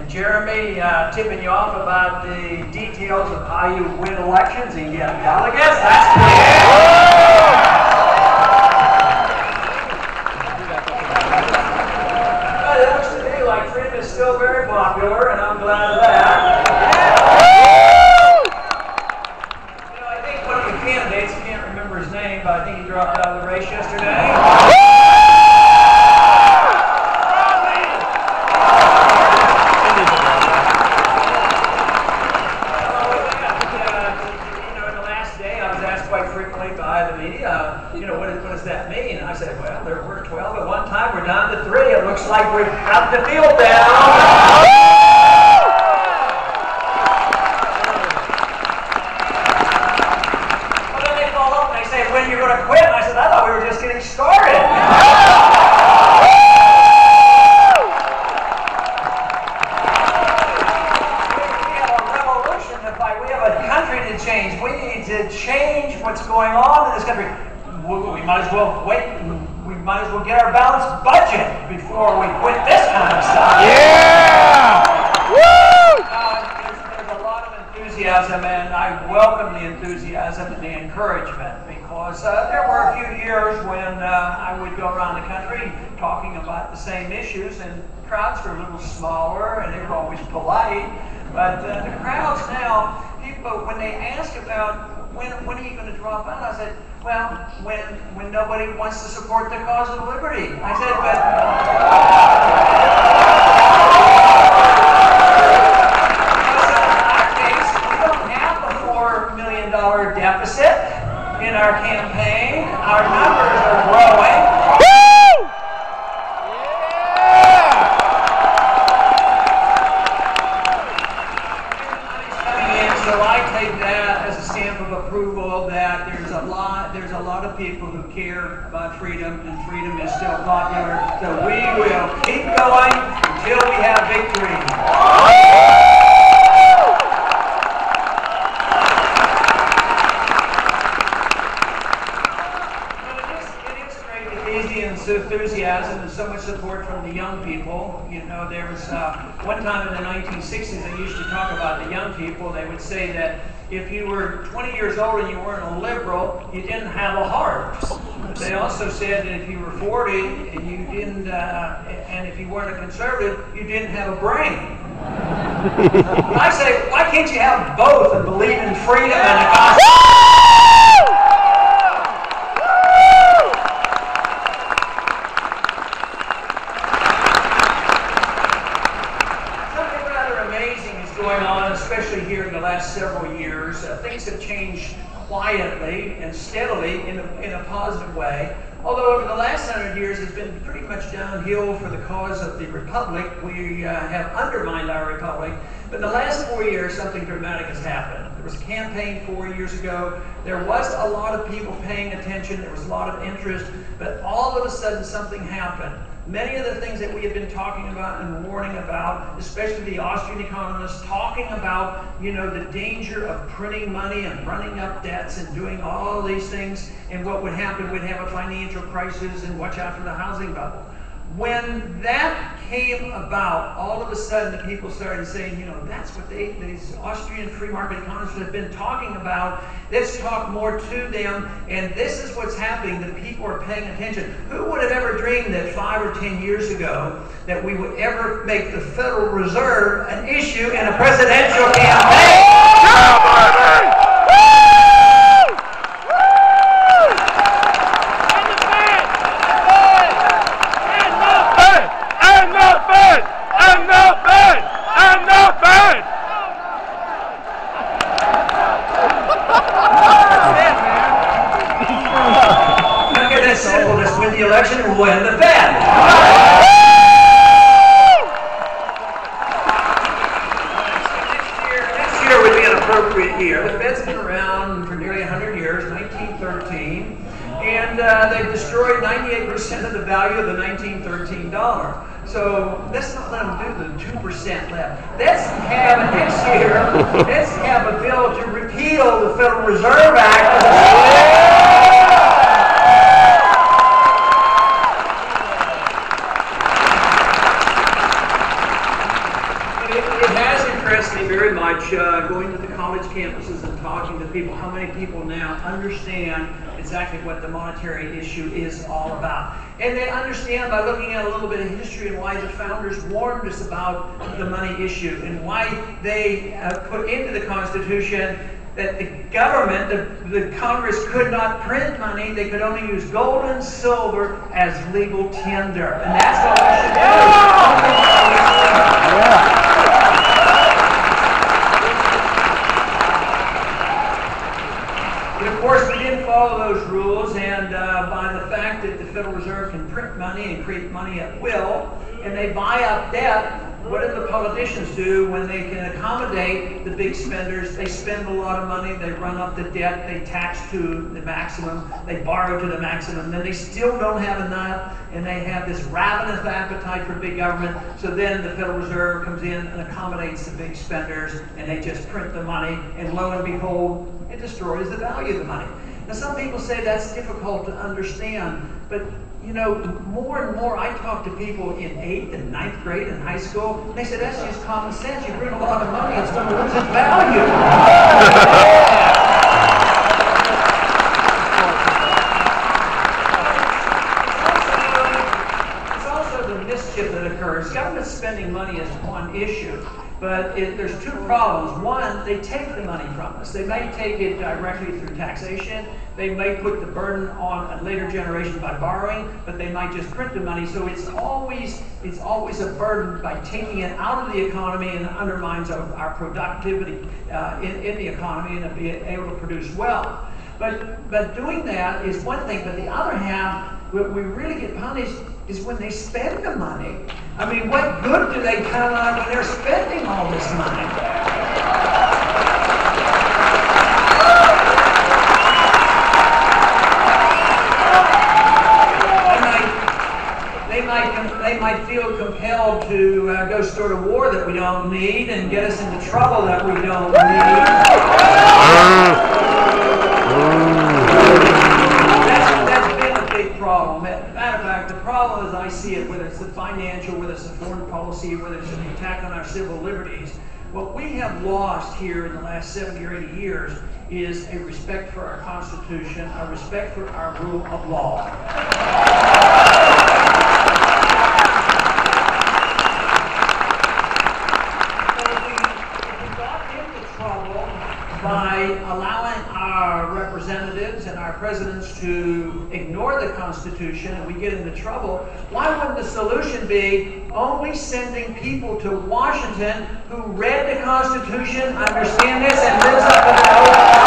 And Jeremy tipping you off about the details of how you win elections and get delegates. That's it looks to me like freedom is still very popular, and I'm glad of that. You know, I think one of the candidates, I can't remember his name, but I think he dropped out of the race yesterday. What does that mean? And I said, well, there were 12 at one time. We're down to 3. It looks like we've got the field down. Well, then they follow up and they say, when are you going to quit? And I said, I thought we were just getting started. We have a revolution to fight. We have a country to change. We need to change what's going on in this country. We might as well wait. We might as well get our balanced budget before we quit this kind of stuff. Yeah! Woo! There's a lot of enthusiasm, and I welcome the enthusiasm and the encouragement, because there were a few years when I would go around the country talking about the same issues, and crowds were a little smaller, and they were always polite. But the crowds now, people, when they ask about when are you going to drop out, I said, well, when nobody wants to support the cause of liberty. I said, but in our case, we don't have a $4 million deficit in our campaign. Our numbers are growing. So I take that as a stamp of approval that there's a lot of people who care about freedom, and freedom is still popular. So we will keep going until we have victory. Enthusiasm and so much support from the young people. You know, there was one time in the 1960s they used to talk about the young people. They would say that if you were 20 years old and you weren't a liberal, you didn't have a heart. But they also said that if you were 40 and you didn't, and if you weren't a conservative, you didn't have a brain. I say, why can't you have both and believe in freedom and the Constitution? Especially here in the last several years, things have changed quietly and steadily in a positive way. Although over the last 100 years it's been pretty much downhill for the cause of the Republic. We have undermined our Republic. But in the last 4 years, something dramatic has happened. There was a campaign 4 years ago. There was a lot of people paying attention. There was a lot of interest. But all of a sudden, something happened. Many of the things that we have been talking about and warning about, especially the Austrian economists, talking about, you know, the danger of printing money and running up debts and doing all these things, and what would happen, we'd have a financial crisis and watch out for the housing bubble. When that came about, all of a sudden the people started saying, you know, that's what these Austrian free market economists have been talking about. Let's talk more to them, and this is what's happening. The people are paying attention. Who would have ever dreamed that 5 or 10 years ago that we would ever make the Federal Reserve an issue in a presidential campaign? The election will win the Fed. Next year would be an appropriate year. The Fed's been around for nearly 100 years, 1913, and they've destroyed 98% of the value of the 1913 dollar. So let's not let them do the 2% left. Let's have next year, let's have a bill to repeal the Federal Reserve Act. If interests me very much going to the college campuses and talking to people, how many people now understand exactly what the monetary issue is all about. And they understand by looking at a little bit of history and why the founders warned us about the money issue and why they put into the Constitution that the government, the Congress could not print money. They could only use gold and silver as legal tender. And that's what we should do. But of course, we didn't follow those rules, and by the fact that the Federal Reserve can print money and create money at will, and they buy up debt, what do the politicians do when they can accommodate the big spenders? They spend a lot of money, they run up the debt, they tax to the maximum, they borrow to the maximum, then they still don't have enough, and they have this ravenous appetite for big government, so then the Federal Reserve comes in and accommodates the big spenders, and they just print the money, and lo and behold, it destroys the value of the money. Now some people say that's difficult to understand, but you know, more and more I talk to people in 8th and 9th grade in high school, and they say that's just common sense. You print a lot of money, it's going to lose its value. It's also the mischief that occurs. Government spending money is one issue, but there's two problems. One, they take the money from us. They may take it directly through taxation. They may put the burden on a later generation by borrowing, but they might just print the money. So it's always a burden by taking it out of the economy, and undermines our productivity in the economy and being able to produce wealth. But doing that is one thing, but the other half, what we really get punished is when they spend the money. I mean, what good do they count on when they're spending all this money? They might feel compelled to go start a war that we don't need and get us into trouble that we don't need. That's been a big problem. Matter of fact, the problem as I see it, whether it's the financial, whether it's the foreign policy, whether it's an attack on our civil liberties, what we have lost here in the last 70 or 80 years is a respect for our Constitution, a respect for our rule of law. By allowing our representatives and our presidents to ignore the Constitution and we get into trouble, why wouldn't the solution be only sending people to Washington who read the Constitution, understand this, and lives up to the oath?